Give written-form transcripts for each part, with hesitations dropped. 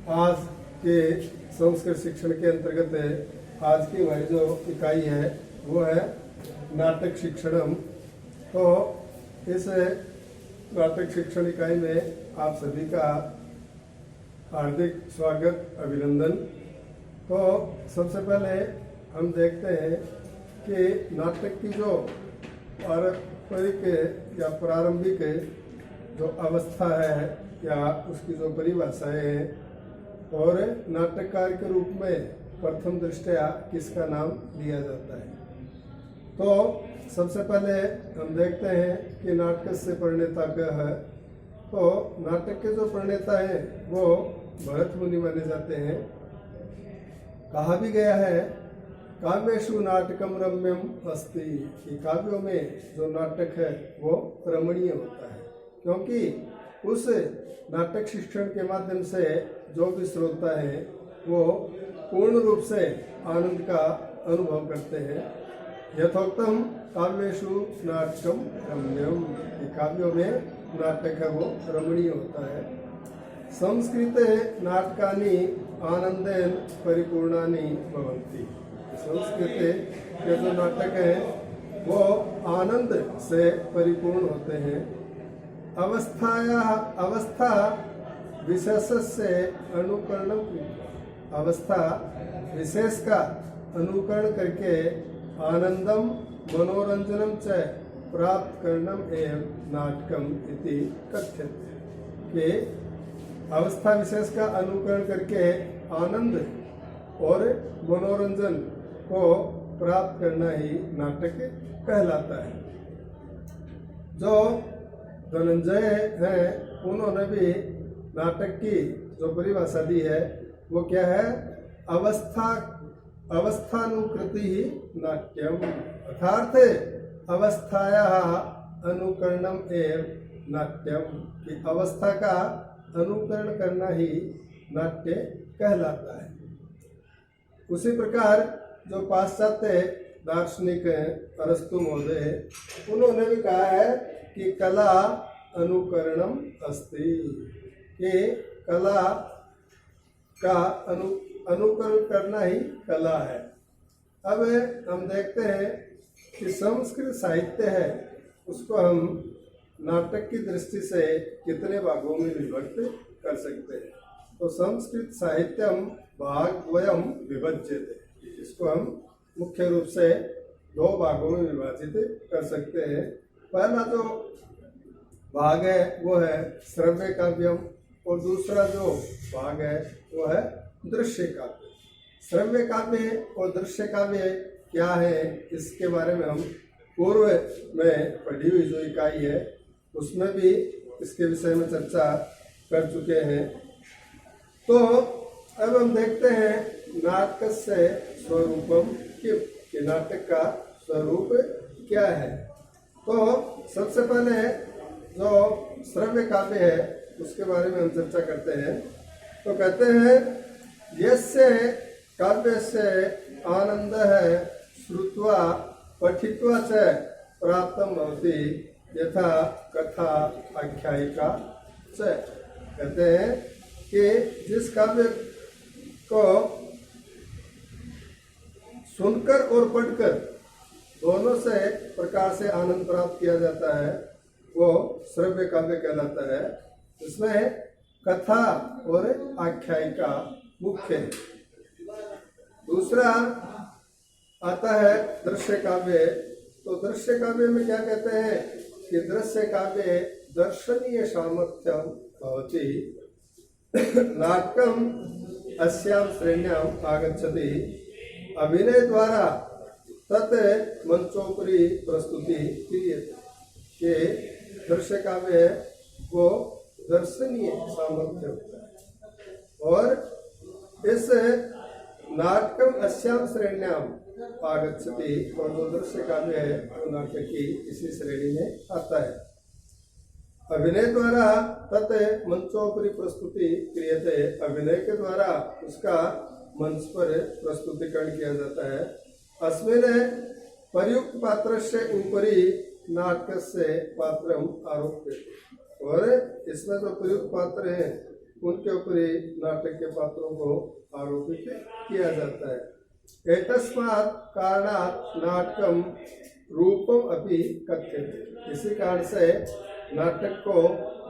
आज के संस्कृत शिक्षण के अंतर्गत आज की हमारी जो इकाई है वो है नाटक शिक्षणम। तो इस नाटक शिक्षण इकाई में आप सभी का हार्दिक स्वागत, अभिनंदन। तो सबसे पहले हम देखते हैं कि नाटक की जो पारंपरिक या प्रारंभिक जो अवस्था है या उसकी जो परिभाषाएं हैं और नाटककार के रूप में प्रथम दृष्टया किसका नाम लिया जाता है। तो सबसे पहले हम देखते हैं कि नाटक से प्रणेता क्या है। तो नाटक के जो प्रणेता हैं वो भरत मुनि माने जाते हैं। कहा भी गया है काव्येषु नाटकम रम्यम अस्ति, कि काव्यों में जो नाटक है वो रमणीय होता है, क्योंकि उस नाटक शिक्षण के माध्यम से जो भी श्रोता है वो पूर्ण रूप से आनंद का अनुभव करते हैं। यथोक्तम काव्येषु नाटकम रम्यम, काव्यों में नाटक है वो रमणीय होता है। संस्कृते नाटकानि आनंदेन परिपूर्णानि भवन्ति, संस्कृत के जो नाटक हैं वो आनंद से परिपूर्ण होते हैं। अवस्था विशेष से अनुकरण, अवस्था विशेष का अनुकरण करके आनंदम मनोरंजनम च प्राप्त करणम एवं नाटकम इति कथ्यते, कि अवस्था विशेष का अनुकरण करके आनंद और मनोरंजन को प्राप्त करना ही नाटक कहलाता है। जो धनंजय हैं उन्होंने भी नाटक की जो परिभाषा दी है वो क्या है, अवस्थानुकृति ही नाट्यम, अर्थात अवस्थाया अनुकरणम एवं नाट्यम, कि अवस्था का अनुकरण करना ही नाट्य कहलाता है। उसी प्रकार जो पाश्चात्य दार्शनिक अरस्तु महोदय, उन्होंने भी कहा है कि कला अनुकरणम अस्ति, कि कला का अनुकरण करना ही कला है। अब हम देखते हैं कि संस्कृत साहित्य है उसको हम नाटक की दृष्टि से कितने भागों में विभक्त कर सकते हैं। तो संस्कृत साहित्यम भागद्वयम विभज्यते, इसको हम मुख्य रूप से दो भागों में विभाजित कर सकते हैं। पहला जो भाग है वो है श्रव्य काव्यम और दूसरा जो भाग है वो है दृश्य काव्य। श्रव्य काव्य और दृश्य काव्य क्या है इसके बारे में हम पूर्व में पढ़ी हुई जो इकाई है उसमें भी इसके विषय में चर्चा कर चुके हैं। तो अब हम देखते हैं नाटक से स्वरूपम, कि नाटक का स्वरूप क्या है। तो सबसे पहले जो श्रव्य काव्य है उसके बारे में हम चर्चा करते हैं। तो कहते हैं यस्य काव्य से आनंद है श्रुत्वा पठित्वा च प्राप्तम भवति यथा कथा आख्यायिका च, कहते हैं कि जिस काव्य को सुनकर और पढ़कर दोनों से प्रकार से आनंद प्राप्त किया जाता है वो श्रव्य काव्य कहलाता है। इसमें कथा और आख्यायिका मुख्य है। दूसरा आता है दृश्य काव्य। तो दृश्य काव्य में क्या कहते हैं कि दृश्य काव्य दर्शनीय सामर्थ्यम भवति, नाटकम अस्याम श्रेण्याम आगच्छति, अभिनय द्वारा तत् मंचोपरि प्रस्तुति क्रियते, के दृश्य काव्य है वो दर्शनीय सामर्थ्य होता है। और इस नाटकम अस्याम श्रेण्याम आगच्छति, और जो दृश्य काव्य है वो नाटक की इसी श्रेणी में आता है। अभिनय द्वारा तत् मंचोपरि प्रस्तुति क्रियते, अभिनय के द्वारा उसका मंच पर प्रस्तुतिकरण किया जाता है। अस्मिन् प्रयुक्त पात्र से ऊपरी नाटक से पात्रम आरोप्य, और इसमें जो प्रयुक्त पात्र है उनके ऊपर ही नाटक के पात्रों को आरोपित किया जाता है। एतस्मात् कारणात् नाटकम रूपम अपि कथ्यते। इसी कारण से नाटक को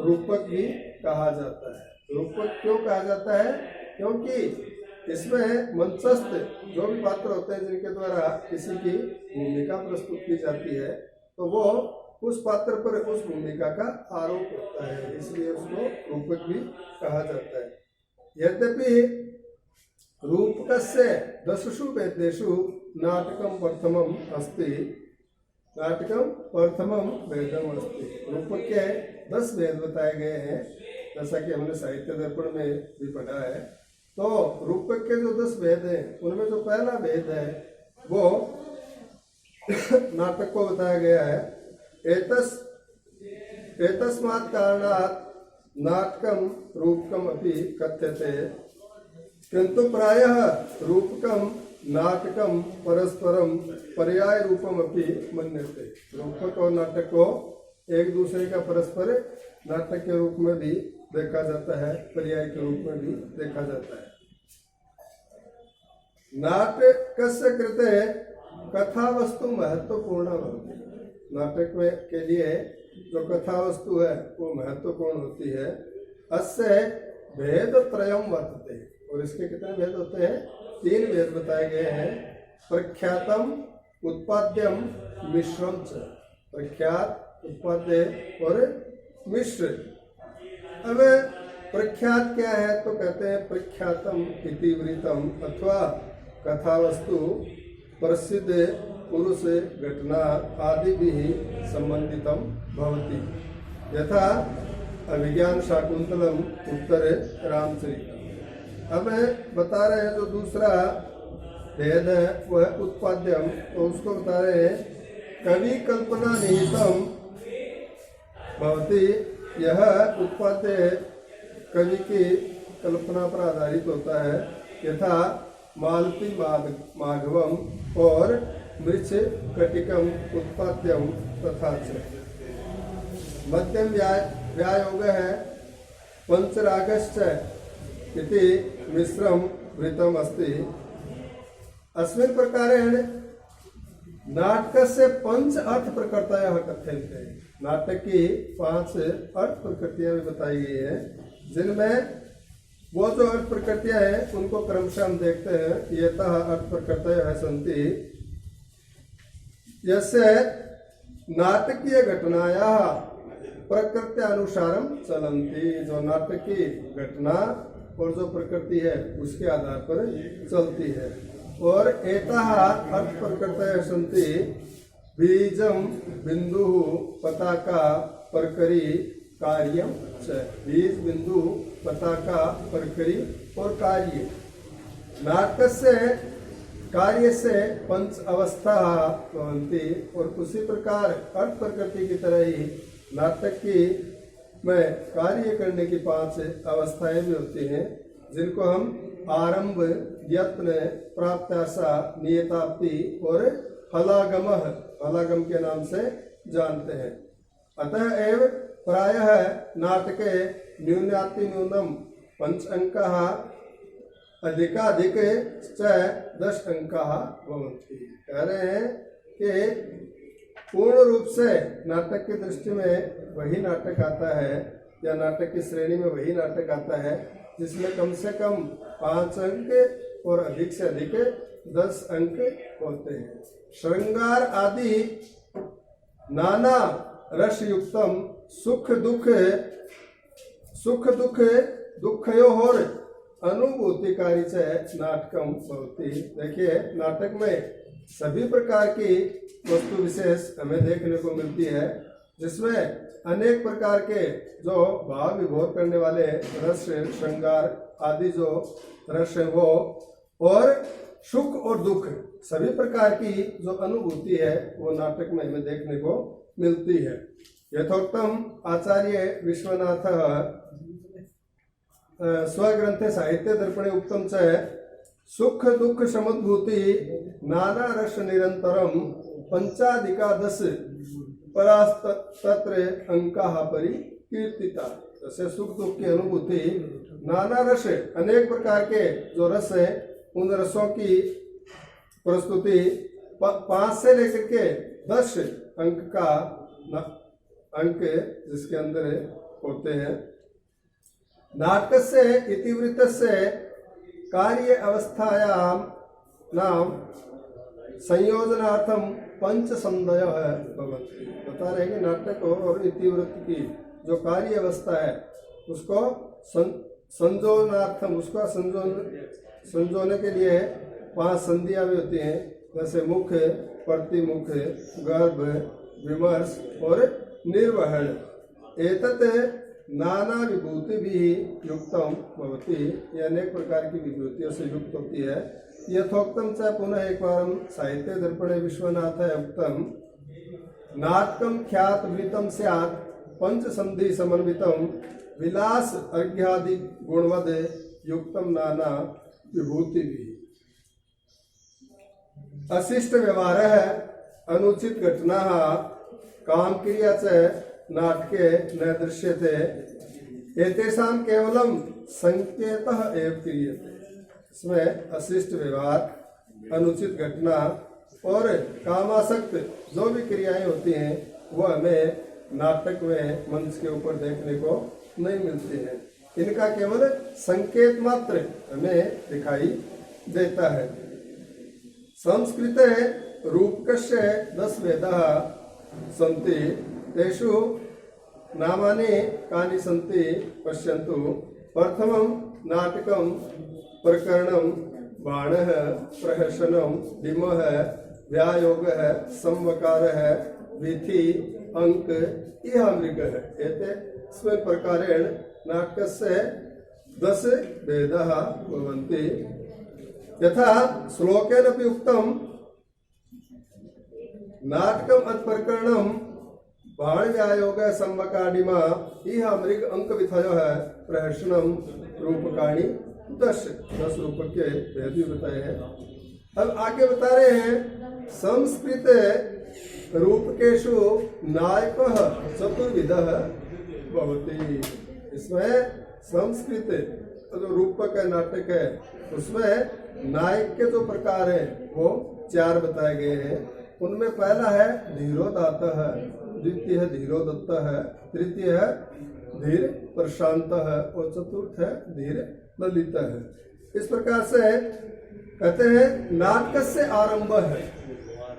रूपक भी कहा जाता है। रूपक क्यों कहा जाता है? क्योंकि इसमें मंचस्थ जो भी पात्र होते हैं जिनके द्वारा किसी की भूमिका प्रस्तुत की जाती है, तो वो उस पात्र पर उस भूमिका का आरोप होता है, इसलिए उसको रूपक भी कहा जाता है। यद्यपि रूपकस्य दशसु वेदेषु नाटकम प्रथमम अस्ति, नाटकम प्रथमम वेदम अस्ति। रूपक के 10 वेद बताए गए हैं, जैसा कि हमने साहित्य दर्पण में भी पढ़ा है। तो रूपक के जो 10 वेद हैं उनमें जो पहला वेद है वो नाटक को बताया गया है। एतस्मात् कारणात् नाटकम रूपकम अपि कथ्यते, किंतु प्रायः रूपकम नाटकम परस्परम पर्याय रूपम अपि मन्यते। रूपक और नाटक को एक दूसरे का परस्पर नाटक के रूप में भी देखा जाता है, पर्याय के रूप में भी देखा जाता है। नाटकस्य कृते कथा वस्तु महत्वपूर्ण होती है। नाटक में के लिए जो कथा वस्तु है वो महत्वपूर्ण होती है। अस्य भेद त्रयम वर्तते, और इसके कितने भेद होते हैं? 3 भेद बताए गए हैं। प्रख्यातम, उत्पाद्यम, मिश्रम च। प्रख्यात, उत्पाद्य और मिश्र। अब प्रख्यात क्या है? तो कहते हैं प्रख्यातम इतिवृतम, अथवा कथा वस्तु प्रसिद्ध पुरुष घटना आदि भी संबंधितम भवति, यथा अभिज्ञान शाकुंतलम उत्तर रामचरितम। अब बता रहे हैं जो दूसरा भेद है वह है उत्पाद्यम, तो उसको बता रहे हैं कवि कल्पना निहितम भवति। यह उत्पाद्य कवि की कल्पना पर आधारित होता है, यथा मालती माघवम और मृछ कटिकम उत्पाद्यम तथा च। मध्यम व्यायोग है पंचरागश्च इति मिश्रम वृतम अस्ति। अस्मिन् प्रकारेण नाटकस्य 5 अर्थ प्रकृतयः कथ्यन्ते। नाटक की 5 अर्थ प्रकृतियां भी बताई गई है, जिनमें वो जो अर्थ प्रकृतियां हैं उनको क्रमशः हम देखते हैं। यतः अर्थ प्रकृतयः सन्ति यस्य नाटकीय घटनायाः प्रकृत्यानुसारम चलन्ति। जो नाटक की घटना और जो प्रकृति है उसके आधार पर चलती है। और एतः अर्थ प्रकृतयः सन्ति बीजम बिंदु पताका परकरी कार्यम च। बीज, बिंदु, पताका, परकरी और कार्य। नाटक से कार्य से 5 अवस्था भवन्ति, और उसी प्रकार अर्थ प्रकृति की तरह ही नाटक की में कार्य करने की 5 अवस्थाएं भी होती हैं, जिनको हम आरंभ, यत्न, प्राप्त्याशा, नियताप्ति और फलागम के नाम से जानते हैं। अतः एव प्रायः नाटके न्यूनातिन्यूनम 5 अंकाः अधिकाधिक 10 अंकाः भवन्ति। कह रहे हैं कि पूर्ण रूप से नाटक की दृष्टि में वही नाटक आता है, या नाटक की श्रेणी में वही नाटक आता है जिसमें कम से कम 5 अंक और अधिक से अधिक 10 अंक होते हैं। श्रृंगार आदि नाना रस युक्तम सुख दुख दुखयोर अनुभूतिकारी से नाटकम भवति। देखिए, नाटक में सभी प्रकार की वस्तु विशेष हमें देखने को मिलती है, जिसमें अनेक प्रकार के जो भाव विभोर करने वाले रस, श्रृंगार आदि जो रस है वो, और सुख और दुख सभी प्रकार की जो अनुभूति है वो नाटक में हमें देखने को मिलती है। यथोक्तम आचार्य विश्वनाथ स्वग्रंथे साहित्य दर्पणे उक्तम च सुख दुख समुद्भूति नाना रस निरंतरम 5 परास्तत्र अंकाः परिकीर्तिता। जैसे सुख दुख की अनुभूति नाना रस, अनेक प्रकार के जो रस है उन रसों की प्रस्तुति 5 से लेकर के 10 अंक का अंक जिसके अंदर होते हैं। नाटकस्य इतिवृत्तस्य कार्य अवस्थायां नाम संयोजनार्थम पंचसंदयः भवन्ति। बता रहे हैं कि नाटक और इतिवृत्त की जो कार्य अवस्था है उसको संयोजनार्थम, उसका संजोने के लिए 5 संधियां भी होती हैं, जैसे मुख्य, प्रतिमुख, गर्भ, विमर्श और निर्वहन। एतत् नाना विभूति भी युक्तम भवति, ये अनेक प्रकार की विभूतियों से युक्त होती है। यथोक्तम च पुनः एक बार साहित्य दर्पणे विश्वनाथ उक्तम नाटकम ख्यात वृतम स्यात् पंच संधि समन्वितम विलास अर्घ्यादि गुणवद युक्तम नाना विभूति भी। अशिष्ट व्यवहार है, अनुचित घटना काम क्रिया च नाटके न दृश्यते, एतेषां केवलम संकेतः एव क्रियते। इसमें अशिष्ट व्यवहार, अनुचित घटना और कामासक्त जो भी क्रियाएं होती हैं वो हमें नाटक में मंच के ऊपर देखने को नहीं मिलती है। इनका केवल संकेत मात्र हमें दिखाई देता है। संस्कृते रूपकस्य 10 वेदाः सन्ति, तेषु नामानि कानि सन्ति पश्यन्तु। प्रथमं नाटकं प्रकरणं बाणः, प्रहसनं, डिमः, व्यायोगः, संवकारः, वीथि, अंक, इह मृगः। एतेस्मिन् प्रकारेण नाटकस्य 10 भेदाः भवन्ति। यथा श्लोकेन उक्तम नाटकम अत्प्रकरणम बाण व्यायोग संवकाडिमा इह मृग अंक विथय प्रहसनम रूपकाणी 10 रूप के भेद भी बताए हैं। अब आगे बता रहे हैं संस्कृत रूपकेशु नायक चतुर्विधः भवति। इसमें संस्कृत जो रूपक है, नाटक है, उसमें नायक के जो प्रकार है वो 4 बताए गए हैं। उनमें पहला है धीरोदात्तः, द्वितीय है धीरोदत्तः, तृतीय है धीर प्रशांतः और चतुर्थ है धीर ललितः। इस प्रकार से कहते हैं नाटक से आरंभ है।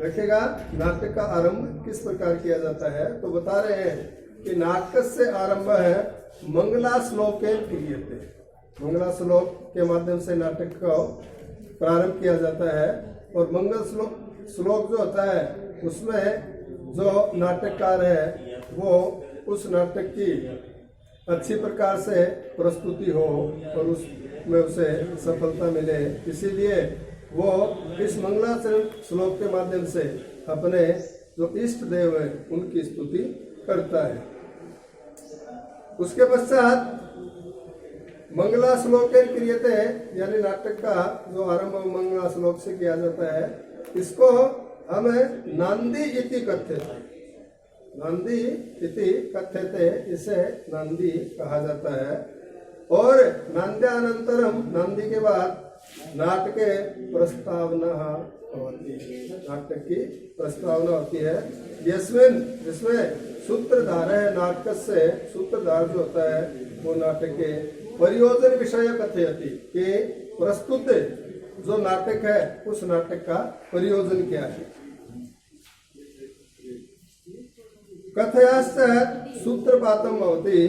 देखिएगा नाटक का आरंभ किस प्रकार किया जाता है, तो बता रहे हैं कि नाटक से आरंभ है मंगला श्लोकेन क्रियते। मंगला श्लोक के माध्यम से नाटक का प्रारंभ किया जाता है। और मंगल श्लोक जो होता है उसमें जो नाटककार है वो उस नाटक की अच्छी प्रकार से प्रस्तुति हो और उसमें उसे सफलता मिले, इसीलिए वो इस मंगलाचरण श्लोक के माध्यम से अपने जो इष्ट देव है उनकी स्तुति करता है। उसके पश्चात मंगला श्लोके क्रियते, यानी नाटक का जो आरंभ मंगला श्लोक से किया जाता है, इसको हम नांदी इति कथ्यते, नांदी इति कथ्यते, इसे नांदी कहा जाता है। और नांद्यानंतरम, नांदी के बाद नाटके प्रस्तावना होती है, नाटक की प्रस्तावना होती है। जिसमें सूत्रधार है नाटक से, सूत्रधार जो होता है वो नाटक के परियोजन विषय कथयति, कि प्रस्तुत जो नाटक है उस नाटक का परियोजन क्या है। कथयाश्च सूत्रपातम भवति,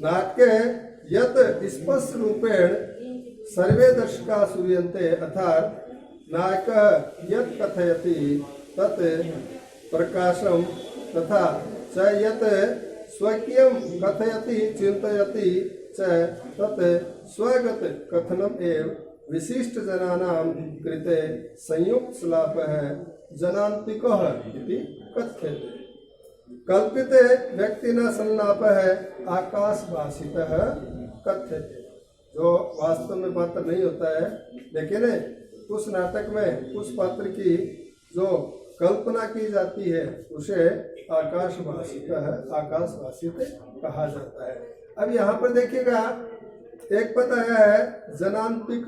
नाटके यत् स्पष्ट रूपेण सर्वे दर्शका श्रूयन्ते, अर्थात नायकः यत् कथयति तत् प्रकाशम तथा च यत् स्वकीयं कथयति चिन्तयति च तत् स्वगत कथनम एव विशिष्ट जनानां कृते संयुक्त श्लाघः जनान्तिकः इति कथ्यते। कल्पित व्यक्तिना संलापः आकाशभाषितः कथ्यते। जो वास्तव में पात्र नहीं होता है, लेकिन उस नाटक में उस पात्र की जो कल्पना की जाती है उसे आकाशभाषित कहा जाता है। अब यहाँ पर देखिएगा एक पद आया है जनांतिक।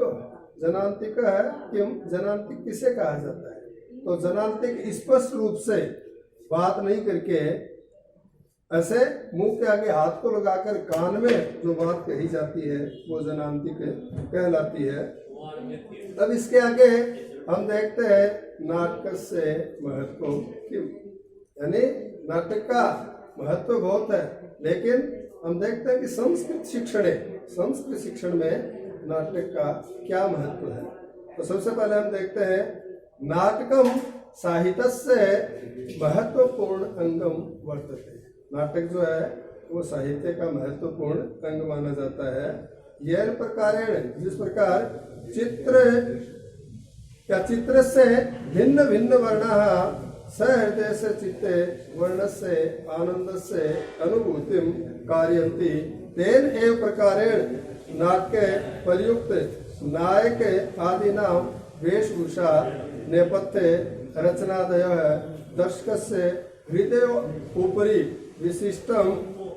जनांतिक है क्यों? जनांतिक किसे कहा जाता है? तो जनांतिक स्पष्ट रूप से बात नहीं करके ऐसे मुंह के आगे हाथ को लगाकर कान में जो बात कही जाती है वो जनांतिक कहलाती है। अब इसके आगे हम देखते हैं नाटक से महत्व क्यों, यानी नाटक का महत्व बहुत है, लेकिन हम देखते हैं कि संस्कृत शिक्षण में नाटक का क्या महत्व है। तो सबसे पहले हम देखते हैं नाटकम साहित्यस्य महत्वपूर्ण अंगम वर्तते। नाटक जो है वो साहित्य का महत्वपूर्ण अंग माना जाता है। यह प्रकारेण, जिस प्रकार चित्र से भिन्न भिन्न वर्ण सहृदय से चित्ते वर्ण से आनंद से अनुभूति कारयन्ति तेन एव प्रकारेण नाट्य प्रयुक्त नायक आदीनां वेशभूषा नेपथ्य रचनादय दर्शकस्य हृदय उपरि विशिष्टम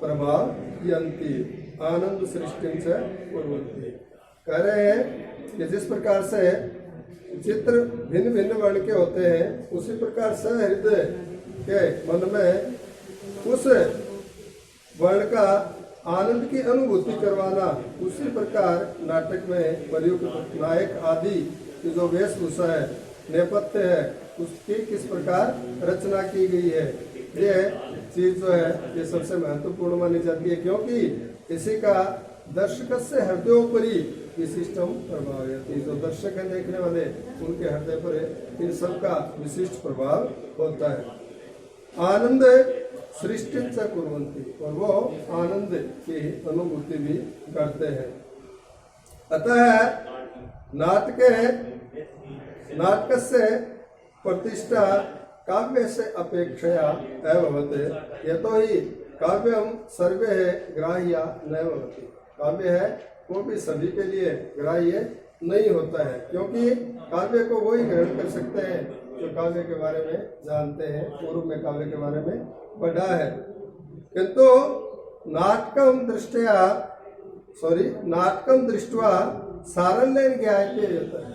प्रभावयन्ति आनंद सृष्टि से कुर्वन्ति। कह रहे हैं कि जिस प्रकार से चित्र भिन्न भिन्न वर्ण के होते हैं, उसी प्रकार सहृदय के मन में उस वर्ण का आनंद की अनुभूति करवाना, उसी प्रकार नाटक में प्रयुक्त नायक आदि की जो वेशभूषा है, नेपथ्य है, उसकी किस प्रकार रचना की गई है, ये चीज जो है ये सबसे महत्वपूर्ण मानी जाती है, क्योंकि इसी का दर्शक से हृदयोपरि विशिष्टम प्रभाव है। जो दर्शक है, देखने वाले, उनके हृदय पर इन सब का विशिष्ट प्रभाव होता है। आनंद सृष्टि से कुर्वन्ति, और वो आनंद की अनुभूति भी करते हैं। अतः नाटक से प्रतिष्ठा काव्य से अपेक्षया अभवते, यतो ही काव्यम सर्वे ग्राह्य न भवति। काव्य है वो भी सभी के लिए ग्राह्य नहीं होता है, क्योंकि काव्य को वही ग्रहण कर सकते हैं जो काव्य के बारे में जानते हैं, पूर्व में काव्य के बारे में पढ़ा है। किंतु नाटकम दृष्ट्वा सारल्येन ज्ञायते होता है।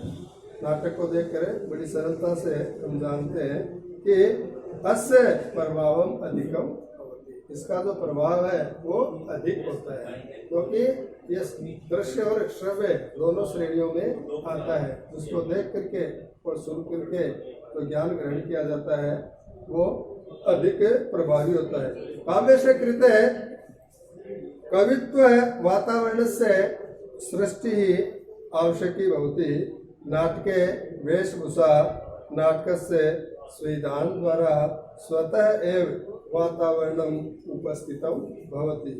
नाटक को देखकर बड़ी सरलता से हम जानते हैं कि अस्य प्रभावम अधिकम, इसका जो प्रभाव है वो अधिक होता है, क्योंकि ये दृश्य और श्रव्य दोनों श्रेणियों में आता है। जिसको देख करके और सुन करके तो ज्ञान ग्रहण किया जाता है, वो अधिक प्रभावी होता है। काव्य से कृत कवित्व वातावरण से सृष्टि ही आवश्यकी भवति। नाटके वेशभूषा नाटक से स्विधान द्वारा स्वतः एव वातावरणम उपस्थितम भवति।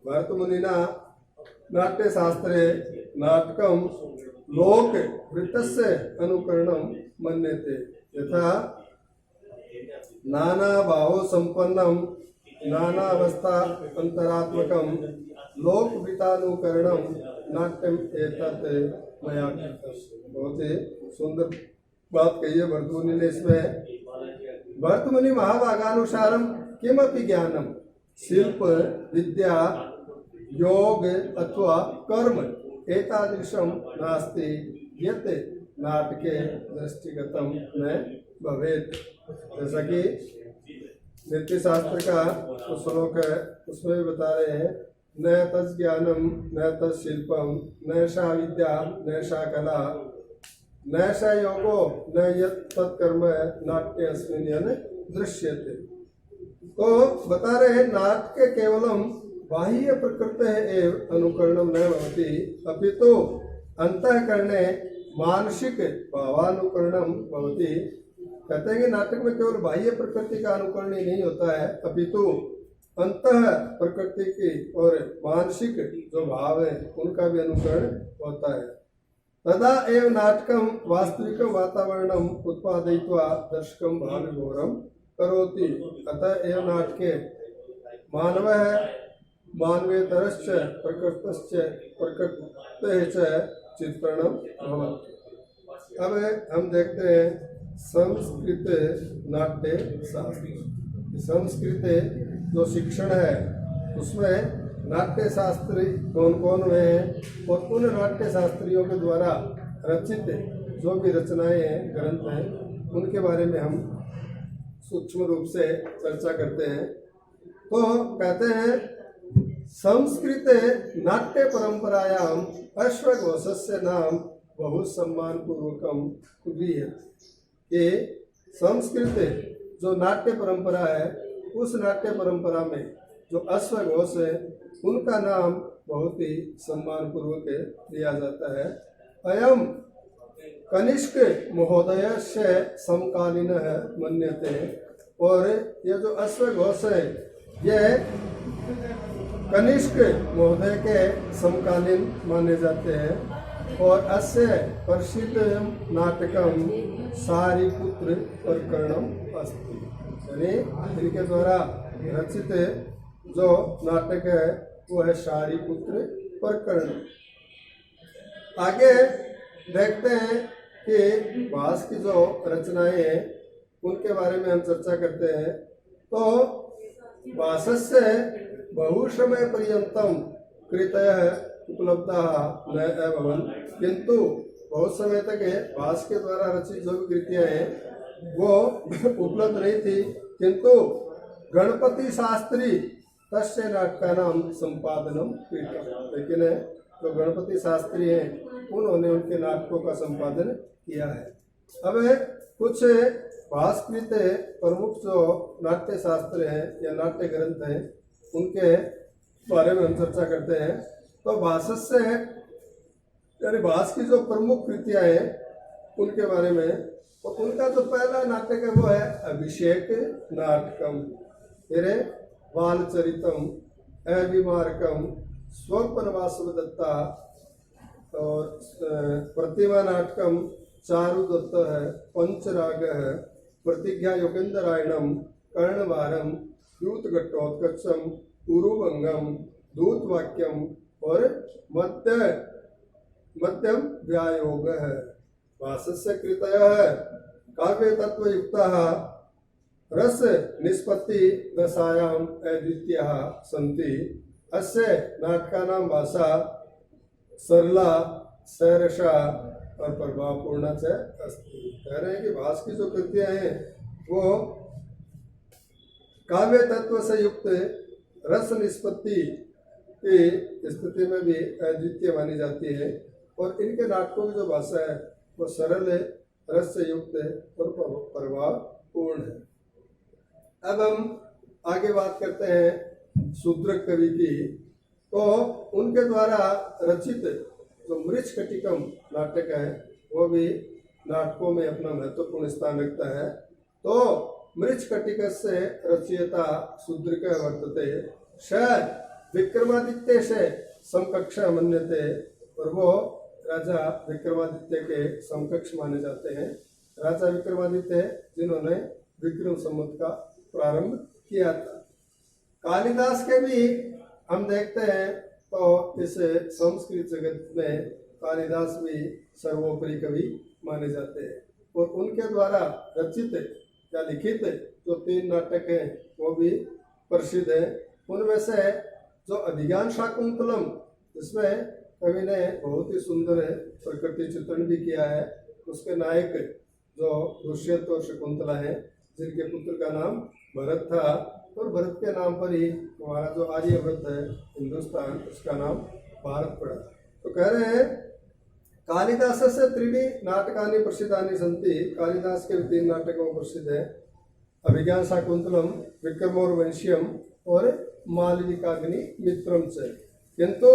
भरतमुनिना नाट्यशास्त्रे नाटकम लोक वृत्तस्य अनुकरणम मन्यते, यथा नाना भाव संपन्नम नानावस्था अंतरात्मकम लोक वृत्तानुकरणम नाट्यम एतत् मया कृतम्। बहुत ही सुंदर बात कही है भरतमुनि ने इसमें। भरतमुनि महाभागानुसारम किमपि ज्ञानम शिल्प विद्या योग अथवा कर्म एतादृशम नास्ति यत् नाटके दृष्टिगतम न भवेत्। जैसा कि नृत्य शास्त्र का तो श्लोक है, उसमें भी बता रहे हैं न तस् ज्ञानम न तस् शिल्पम न सा विद्या न सा कला न सा योगो न यत् तत्कर्म नाट्य अस्मिन् यन् दृश्यते। तो बता रहे हैं नाट्य केवलम बाह्य प्रकृति एव अनुकरणम न भवति अपितु अंतःकरणे मानसिक भावानुकरणम भवति। कहते हैं कि नाटक में केवल बाह्य प्रकृति का अनुकरण ही नहीं होता है, अपितु अंतः प्रकृति की और मानसिक जो भाव है उनका भी अनुकरण होता है। तदा एव नाटकम वास्तविक वातावरणम उत्पादयित्वा दर्शकम भावविभोरम करोति। अतः एव नाटके मानवेतरश्च प्रकृतेश्च चित्रणम भवति। अब हम देखते हैं संस्कृत नाट्य शास्त्र। संस्कृत जो शिक्षण है उसमें नाट्य शास्त्री कौन कौन हुए हैं और उन नाट्य शास्त्रियों के द्वारा रचित जो भी रचनाएं हैं, ग्रंथ हैं, उनके बारे में हम सूक्ष्म रूप से चर्चा करते हैं। तो कहते हैं संस्कृत नाट्य परंपरायाम अश्वघोषस्य नाम बहु सम्मान पूर्वकम ये संस्कृत जो नाट्य परंपरा है, उस नाट्य परंपरा में जो अश्वघोष है उनका नाम बहुत ही सम्मान पूर्वक दिया जाता है। अयम कनिष्क महोदय से समकालीन है मन्यते, और ये जो अश्वघोष है ये कनिष्क महोदय के समकालीन माने जाते हैं। और अस्य प्रसिद्ध नाटकम सारिपुत्र प्रकरणम अस्ति, यानी इनके द्वारा रचित जो नाटक है वो है सारिपुत्र प्रकरण। आगे देखते हैं कि भास की जो रचनाएं हैं उनके बारे में हम चर्चा करते हैं। तो भासस्य बहुसमय पर्यंतम कृतयः उपलब्धाः न अभवन्, किंतु बहुत समय तक भास के द्वारा रचित जो भी कृतियां हैं वो उपलब्ध नहीं थी, किंतु गणपति शास्त्री तस्य नाटकानां संपादनम कृतम्, लेकिन जो गणपति शास्त्री हैं उन्होंने उनके नाटकों का संपादन किया है। अब कुछ भास्कृत प्रमुख जो नाट्य शास्त्र हैं या नाट्य ग्रंथ हैं उनके बारे में हम चर्चा करते हैं। तो भासस्य यानी भास की जो प्रमुख कृतियां हैं उनके बारे में, और उनका जो पहला नाटक है वो है अभिषेक नाटकम, फिर बालचरितम, अभिमारकम, स्वप्नवासव दत्ता, और प्रतिमा नाटकम चारुदत्त है, पंचराग है, प्रतिज्ञा योगेंद्रायणम, कर्णवारम, दूत घट्टोत्कचम, उरुभंगम, दूत वाक्यम और मध्यम व्यायोग है। भासस्य कृतयः काव्य तत्व युक्ताः रस निष्पत्ति दशायाम अद्वितीयाः सन्ति। अस्य नाटकानां भाषा सरला सरसा और प्रभावपूर्ण च अस्ति। कह रहे हैं कि भास की जो कृतियां हैं वो काव्य तत्व से युक्त रस निष्पत्ति की स्थिति में भी अद्वितीय मानी जाती है, और इनके नाटकों की जो भाषा है वो सरल है, रस से युक्त है और प्रभावपूर्ण है। अब हम आगे बात करते हैं शूद्रक कवि की। तो उनके द्वारा रचित जो मृच्छकटिकम नाटक है वो भी नाटकों में अपना महत्वपूर्ण स्थान रखता है। तो मृच्छकटिकस्य रचयिता शूद्रक वर्तते, स विक्रमादित्य से समकक्ष मन्यते, और वो राजा विक्रमादित्य के समकक्ष माने जाते हैं। राजा विक्रमादित्य जिन्होंने विक्रम संवत का प्रारंभ किया था। कालिदास के भी हम देखते हैं तो इस संस्कृत जगत में कालिदास भी सर्वोपरि कवि माने जाते हैं, और उनके द्वारा रचित या लिखित जो 3 नाटक हैं वो भी प्रसिद्ध हैं। उनमें से जो अभिज्ञान शाकुंतलम, जिसमें कवि ने बहुत ही सुंदर प्रकृति चित्रण भी किया है, उसके नायक जो दुष्यंत और शकुंतला हैं जिनके पुत्र का नाम भरत था, और भरत के नाम पर ही हमारा जो आर्यव्रत है हिंदुस्तान, उसका नाम भारत पड़ा। तो कह रहे हैं कालिदास से 3 नाटकानि प्रसिद्धानि सन्ति, कालिदास के 3 नाटकों प्रसिद्ध है, अभिज्ञान शाकुंतलम, विक्रमोर्वंश्यम और मालविकाग्नि मित्रम च। किंतु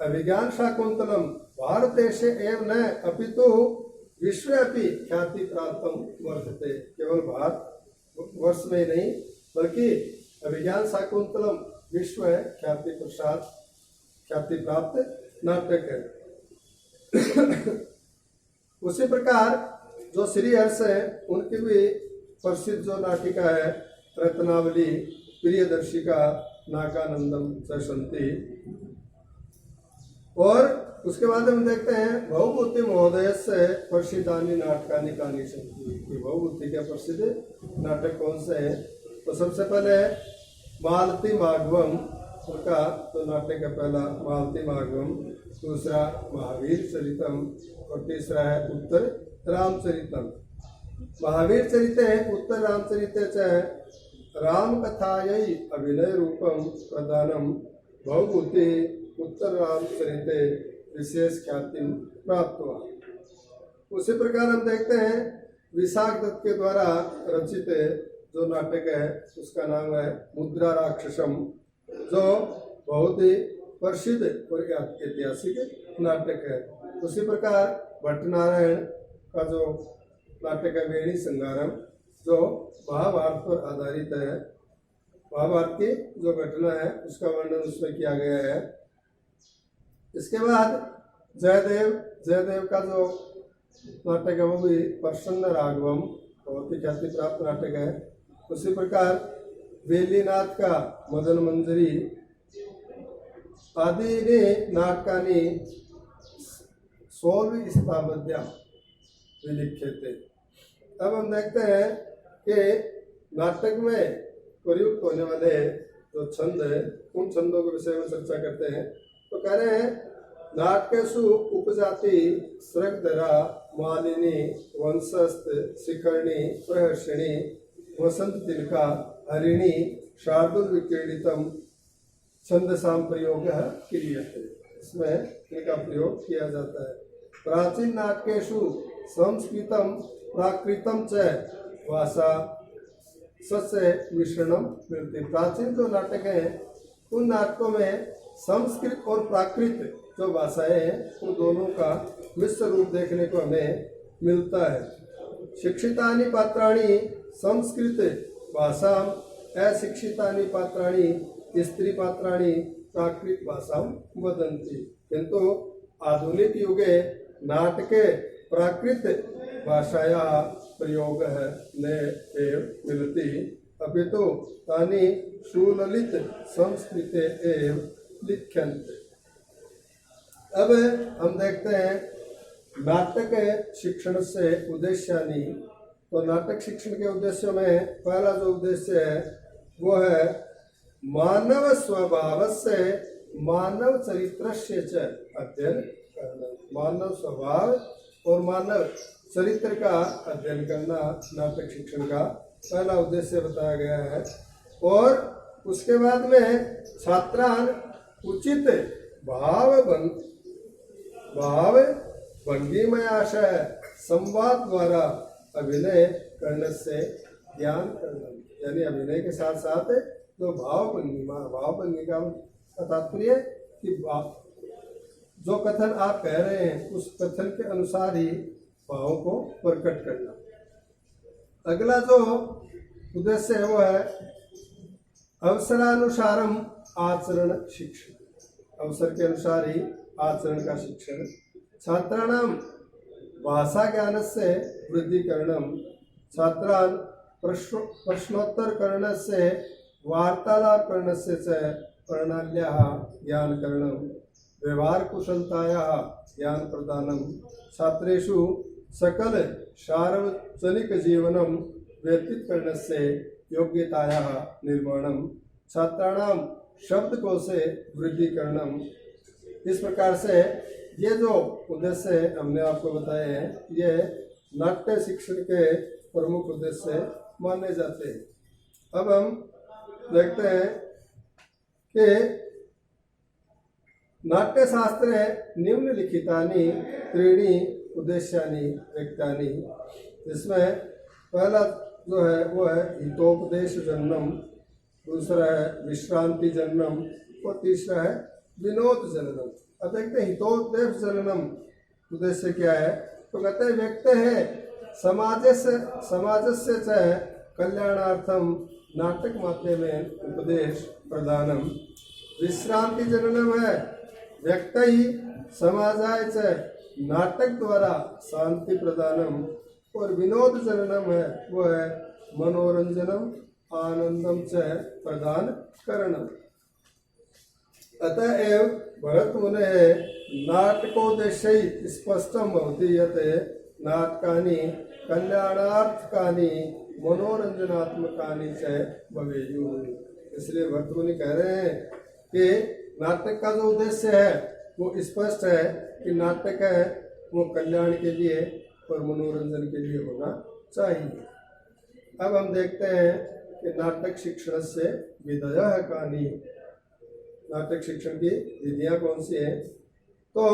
अभिज्ञान शाकुंतलम भारत देश एव न अपितु विश्व अपि ख्याति प्राप्त वर्तते, केवल भारत वर्ष में नहीं बल्कि अभिज्ञान शाकुंतलम विश्व ख्याति प्राप्त नाटक है। उसी प्रकार जो श्रीहर्ष है उनकी भी प्रसिद्ध जो नाटिका है रत्नावली, प्रियदर्शिका, नागानंदम च सन्ति। और उसके बाद हम देखते हैं भवभूति महोदय से प्रसिद्धानि नाटकानि कानि सन्ति। भवभूति के प्रसिद्ध नाटक कौन से हैं? तो सबसे पहले मालती माघवम, उनका तो नाटक का पहला मालतीमागम, दूसरा महावीर चरितम और तीसरा है उत्तर रामचरितम। महावीर चरिते उत्तर रामचरिते च राम कथायै अभिनय रूपम प्रदानम भवभूति उत्तर रामचरिते विशेष ख्याति प्राप्त हुआ। उसी प्रकार हम देखते हैं विशाख दत्त के द्वारा रचित जो नाटक है उसका नाम है मुद्रा राक्षसम, जो बहुत ही प्रसिद्ध और ऐतिहासिक नाटक है। उसी प्रकार भट्टनारायण का जो नाटक है वेणी संगारम, जो महाभारत पर आधारित है। महाभारत की जो घटना है उसका वर्णन उसमें किया गया है। इसके बाद जयदेव का जो नाटक है वो भी प्रसन्न राघवम, बहुत ही ख्याति प्राप्त नाटक है। उसी प्रकार वेलीनाथ का मदन मंजरी आदि ने नाटकानी 16वीं स्थापत्या लिखे थे। अब हम देखते हैं कि नाटक में प्रयुक्त होने वाले जो छंद है उन छंदों के विषय में चर्चा करते हैं। तो कह रहे हैं नाटकेषु उपजाति सृगधरा मालिनी वंशस्थ शिखरणी प्रहर्षिणी वसंत तिलका हरिणी शार्दुल विक्रीडितम छंदसाम प्रयोग क्रियते, इसमें इनका प्रयोग किया जाता है। प्राचीन नाटकेषु संस्कृतम प्राकृतम च भाषा सस्य मिश्रणम मिलती। प्राचीन जो नाटक हैं उन नाटकों में संस्कृत और प्राकृत जो भाषाएं हैं उन दोनों का मिश्र रूप देखने को हमें मिलता है। शिक्षितानि पात्राणि संस्कृत भाषा अशिक्षितानि पात्राणि स्त्री पात्राणि प्राकृत भाषा वदन्ति, किंतु आधुनिक युगे नाटके प्राकृत भाषाया प्रयोग न एव मिलति अपितु तानि सुललित संस्कृते एव लिख्यन्ते। अब हम देखते हैं नाटक शिक्षण से उद्देश्यानि। तो नाटक शिक्षण के उद्देश्यों में पहला जो उद्देश्य है वो है मानव स्वभाव से मानव चरित्र से अध्ययन करना। मानव स्वभाव और मानव चरित्र का अध्ययन करना नाटक शिक्षण का पहला उद्देश्य बताया गया है। और उसके बाद में छात्रान उचित भाव भंगिमयाशय संवाद द्वारा अभिनय करने से ज्ञान करना, यानी अभिनय के साथ साथ जो भाव भंगिमा का तात्पर्य कि जो कथन आप कह रहे हैं उस कथन के अनुसार ही भावों को प्रकट करना। अगला जो उद्देश्य है वो है अवसरानुसारम आचरण शिक्षण, अवसर के अनुसार ही आचरण का शिक्षण। छात्राणाम भाषा ज्ञान से वृद्धिकरणम, छात्रान प्रश्नोत्तर करण से वार्तालाप करण से प्रणाल्या ज्ञान करणम, व्यवहार कुशलताया ज्ञान प्रदानम, छात्रेषु सकल सार्वजनिक जीवनम व्यतीत करने से योग्यताया निर्माणम, छात्राणाम शब्दकोशे वृद्धिकरणम। इस प्रकार से ये जो उद्देश्य हमने आपको बताए हैं ये नाट्य शिक्षण के प्रमुख उद्देश्य माने जाते हैं। अब हम देखते हैं कि नाट्यशास्त्रे निम्नलिखितानि त्रीणि उद्देश्यानि व्यक्तानि। इसमें पहला जो है वो है हितोपदेश जन्मम, दूसरा है विश्रांति जन्मम और तीसरा है विनोद जननम। अब देखते हैं हितोपदेश जननम उद्देश्य क्या है। तो कहते हैं व्यक्त है समाज से कल्याणार्थम नाटक माध्यमेन उपदेश प्रदानम। विश्रांति जननम है व्यक्त ही समाजाय च नाटक द्वारा शांति प्रदानम। और विनोद जननम है वो है मनोरंजनम आनंदम च प्रदान करणम। अतएव भरत मुने नाटकोद्देश्य स्पष्टम भवति यत् नाटकानि कल्याणार्थकानि मनोरंजनात्मकानि च भवेयुः। इसलिए भरत मुनि कह रहे हैं कि नाटक का जो उद्देश्य है वो स्पष्ट है कि नाटक है वो कल्याण के लिए और मनोरंजन के लिए होना चाहिए। अब हम देखते हैं कि नाटक शिक्षण से विधयः कानि, नाटक शिक्षण की विधियां कौन सी हैं। तो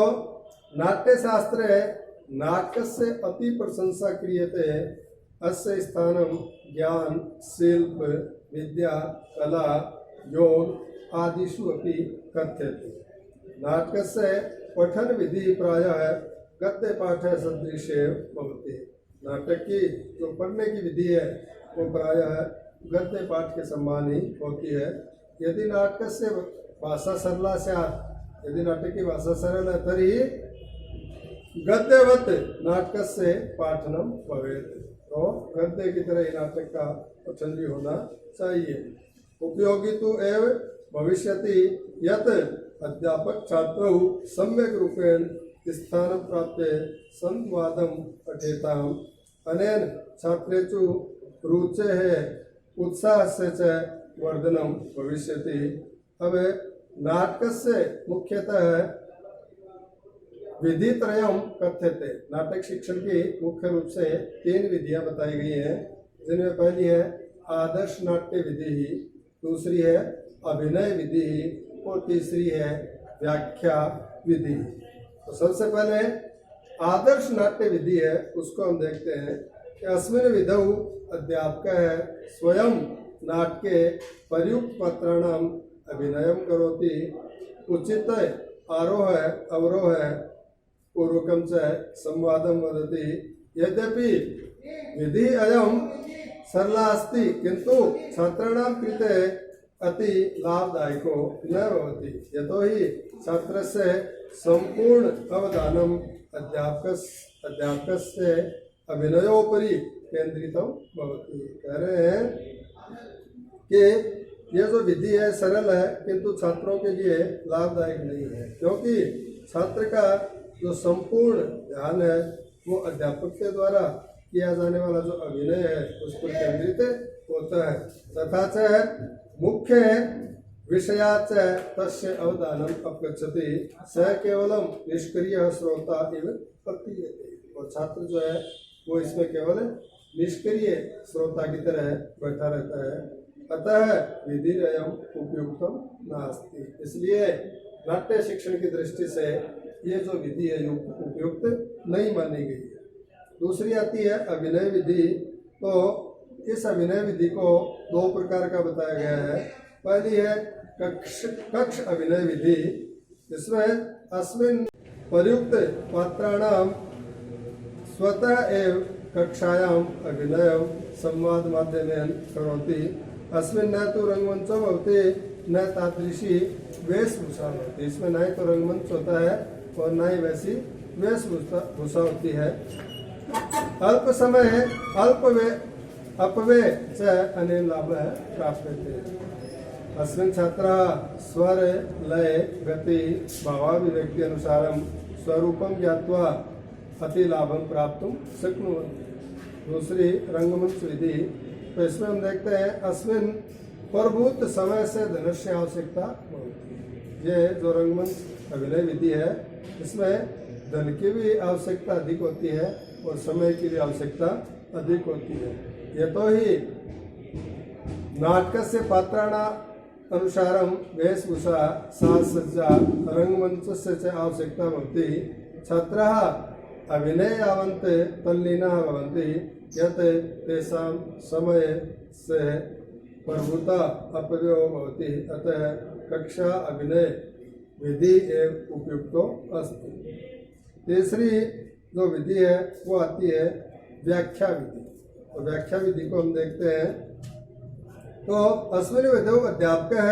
नाट्य शास्त्र नाटकस्य अति प्रशंसा क्रियते अस्य स्थानं ज्ञान शिल्प विद्या कला योग आदिषु अपि कथ्यते। नाटकस्य पठन विधि प्रायः गद्य पाठ सदृशे भवति। नाटक की जो पढ़ने की विधि है वो प्रायः गद्य पाठ के समान ही होती है। यदि नाटक से भाषा सरला स्यात्, यदि नाटक की भाषा सरल है तरी गद्यवत नाटक से पाठनम भवेत्, तो गद्य की तरह ही नाटक का पठन भी होना चाहिए। उपयोगी तो एव भविष्यति यत् अध्यापक छात्रौ सम्यक रूपेण स्थानं प्राप्य संवादं पठेताम् अनेन छात्रेषु रुचेः उत्साहस्य च वर्धनं भविष्यति। अब नाटकस्य मुख्यतः विधि त्रयम् कथ्यते। नाटक शिक्षण की मुख्य रूप से 3 विधियां बताई गई हैं, जिनमें पहली है आदर्श नाट्य विधि, दूसरी है अभिनय विधि और तीसरी है व्याख्या विधि। तो सबसे पहले आदर्श नाट्य विधि है, उसको हम देखते हैं कि अस्मिन् विधौ अध्यापकः स्वयं नाटके प्रयुक्त पात्राणाम् अभिनयं करोति, उचित आरोह अवरोह पूर्वकं च संवादं वदति। यद्यपि विधि अयं सरला अस्ति किन्तु छात्राणां कृते अति लाभदायको न भवति, यतोहि छात्रस्य संपूर्ण अवधानम् अध्यापकस्य अभिनयोपरि केंद्रितं भवति। कह रहे हैं कि ये जो विधि है सरल है किंतु छात्रों के लिए लाभदायक नहीं है, क्योंकि छात्र का जो संपूर्ण ध्यान है वो अध्यापक के द्वारा किया जाने वाला जो अभिनय है उस पर केंद्रित होता है। तथा च मुख्य विषयाच तस्य अवधानम् अपगच्छति, स केवलं निष्क्रिय श्रोता एव प्रतीयते। और छात्र जो है वो इसमें केवल निष्क्रिय श्रोता की तरह बैठा रहता है। अतः विधिरयम् उपयुक्तम नास्ति, इसलिए नाट्य शिक्षण की दृष्टि से ये जो विधि है उपयुक्त नहीं मानी गई है। दूसरी आती है अभिनय विधि। तो इस अभिनय विधि को 2 प्रकार का बताया गया है। पहली है कक्ष अभिनय विधि, इसमें अस्मिन् प्रयुक्त पात्राणां स्वतः एव कक्षायाम् अभिनयं संवाद माध्यमेन करोति। अस्मिन् न तो रंगमंचो भवति न तादृशी वेशभूषा होती। इसमें न तो रंगमंच होता है और न ही वैसी वेशभूषा होती है। अल्प समय अपव्यय च अनेन लाभः प्राप्यते। अस्मिन् छात्राः स्वर लय गति भावाभिव्यक्ति अनुसारं स्वरूपं ज्ञात्वा अति लाभं प्राप्तुं शक्नुवन्ति। दूसरी रंगमंच विधि, तो इसमें हम देखते हैं अस्मिन् प्रभुत समय से धनस्य आवश्यकता होती है। ये जो रंगमंच अभिनय विधि है इसमें धन की भी आवश्यकता अधिक होती है और समय की भी आवश्यकता अधिक होती है। यतोहि नाटकस्य पात्राणाम् अनुसारं वेशभूषा साजसज्जा रंगमंचस्य च आवश्यकता भवति। छात्राः अभिनये यावन्त तल्लीनाः भवन्ति यत् तेषां समयस्य प्रभुता अपव्ययो भवति। अतः कक्षा अभिनय विधि एव उपयुक्तो अस्ति। तीसरी जो विधि है वो आती है व्याख्या विधि। तो व्याख्या विधि को हम देखते हैं। तो अस्मिन् विधौ अध्यापकः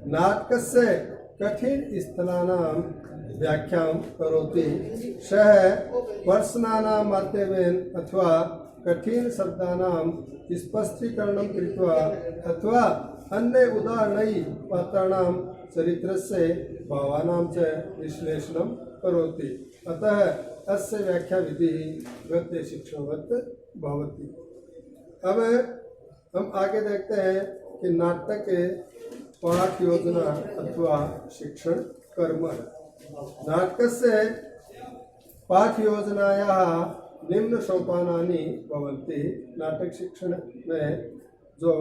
नाटकस्य कठिन स्थलानां व्याख्यां करोति। सः प्रश्नानां माध्यमेन अथवा कठिन शब्दानां स्पष्टीकरणं कृत्वा अथवा अन्य उदाहरणैः पात्राणां चरित्रस्य भावानां च विश्लेषणं करोति। अतः अस्य व्याख्या विधि गद्य शिक्षणवत् भवति। अब हम आगे देखते हैं कि नाटक पाठ योजना अथवा शिक्षण कर्म है। नाटकस्य पाठ योजनायाः निम्न सोपानानि भवन्ति। नाटक शिक्षण में जो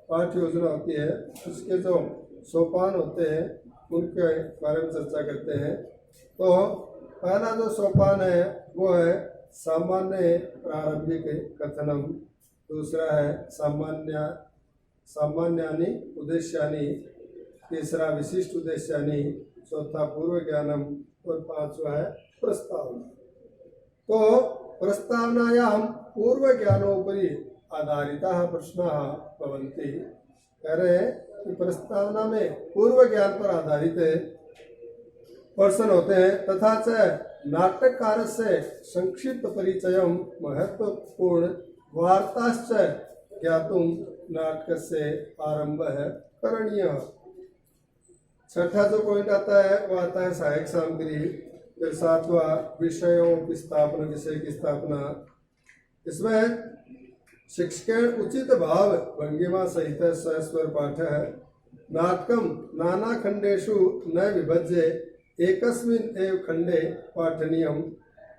पाठ योजना होती है उसके जो सोपान होते हैं उनके बारे में चर्चा करते हैं। तो पहला जो सोपान है वो है सामान्य प्रारंभिक कथनम, दूसरा है सामान्यानि उद्देश्यानि, तीसरा विशिष्ट उद्देश्यानि, चौथा पूर्व ज्ञानम और पांचवा है प्रस्तावना। तो प्रस्तावनायां पूर्व ज्ञानोपरि आधारिताः प्रश्नाः भवन्ति। कह रहे हैं कि प्रस्तावना में पूर्व ज्ञान पर आधारित प्रश्न होते हैं। तथा च नाटककारस्य संक्षिप्त परिचयं महत्वपूर्ण वार्ताश्च ज्ञातुं नाटकस्य आरंभः करणीयः। छठा जो पॉइंट आता है वो आता है सहायक सामग्री। फिर सातवां विषयों की स्थापना, विषय की स्थापना। इसमें शिक्षकेण उचित भाव भंगिमा सहित सस्वर पाठ है। नाटकम नाना खंडेषु न विभज्य एकस्मिन् एव खंडे पाठनीयम्।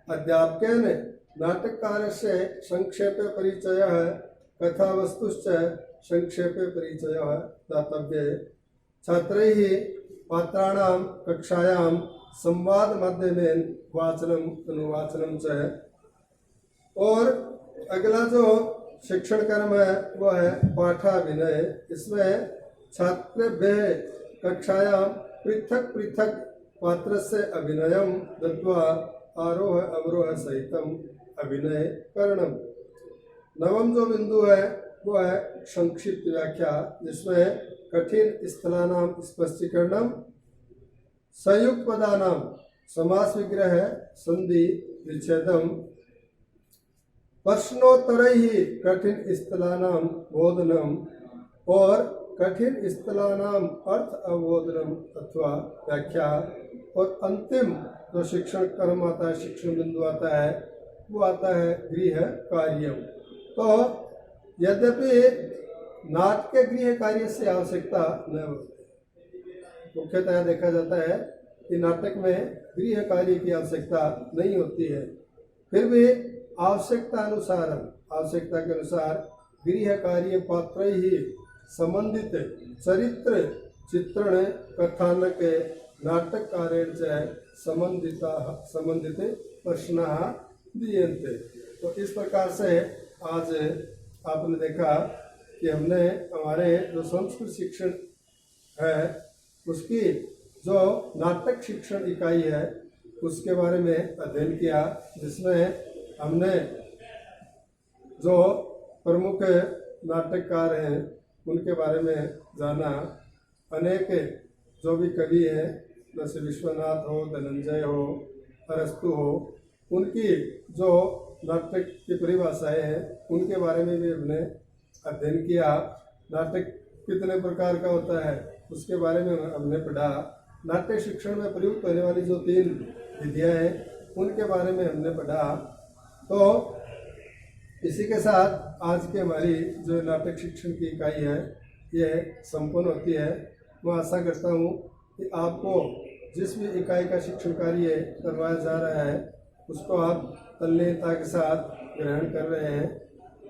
अध्यापकेन नाटककारस्य संक्षेपे परिचयः कथावस्तुश्च संक्षेपे परिचयः दातव्यः। छात्रैः पात्राणां कक्षायां संवाद माध्यमेन वाचनम अनुवाचनम च। और अगला जो शिक्षण कर्म है वो है पाठाभिनय। इसमें छात्रेभ्यः कक्षायां पृथक पृथक पात्रस्य अभिनयं दत्वा आरोह अवरोह सहितम अभिनय करणम। नवम जो बिंदु है वो है संक्षिप्त व्याख्या, जिसमें कठिन स्थलानां स्पष्टीकरणम, संयुक्त पदानां समास विग्रह संधि विच्छेदम, प्रश्नोत्तरैः कठिन स्थलानां बोधनम और कठिन स्थलानां अर्थ अवबोधनम अथवा व्याख्या। और अंतिम जो शिक्षण कर्म आता है, शिक्षण बिंदु आता है वो आता है गृह कार्य। तो यद्यपि नाटक गृह कार्य से आवश्यकता न होती, मुख्यतः देखा जाता है कि नाटक में गृह कार्य की आवश्यकता नहीं होती है, फिर भी आवश्यकता के अनुसार गृह कार्य पात्र ही संबंधित चरित्र चित्रण कथानक नाटककारेण च संबंधित प्रश्नाः दीयन्ते। तो इस प्रकार से आज आपने देखा कि हमने हमारे जो संस्कृत शिक्षण है उसकी जो नाटक शिक्षण इकाई है उसके बारे में अध्ययन किया, जिसमें हमने जो प्रमुख नाटककार हैं उनके बारे में जाना। अनेक जो भी कवि हैं जैसे विश्वनाथ हो, धनंजय हो, अरस्तु हो, उनकी जो नाटक की परिभाषाएं हैं उनके बारे में भी हमने अध्ययन किया। नाटक कितने प्रकार का होता है उसके बारे में हमने पढ़ा। नाट्य शिक्षण में प्रयुक्त होने वाली जो 3 विधियाँ हैं उनके बारे में हमने पढ़ा। तो इसी के साथ आज की हमारी जो नाटक शिक्षण की इकाई है ये संपन्न होती है। मैं आशा करता हूँ कि आपको जिस भी इकाई का शिक्षण कार्य करवाया जा रहा है उसको आप तल्लीनता के साथ ग्रहण कर रहे हैं।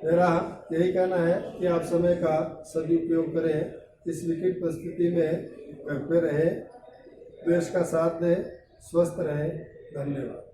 मेरा यही कहना है कि आप समय का सदुपयोग करें, इस विकट परिस्थिति में घर पे रहें, देश का साथ दें, स्वस्थ रहें। धन्यवाद।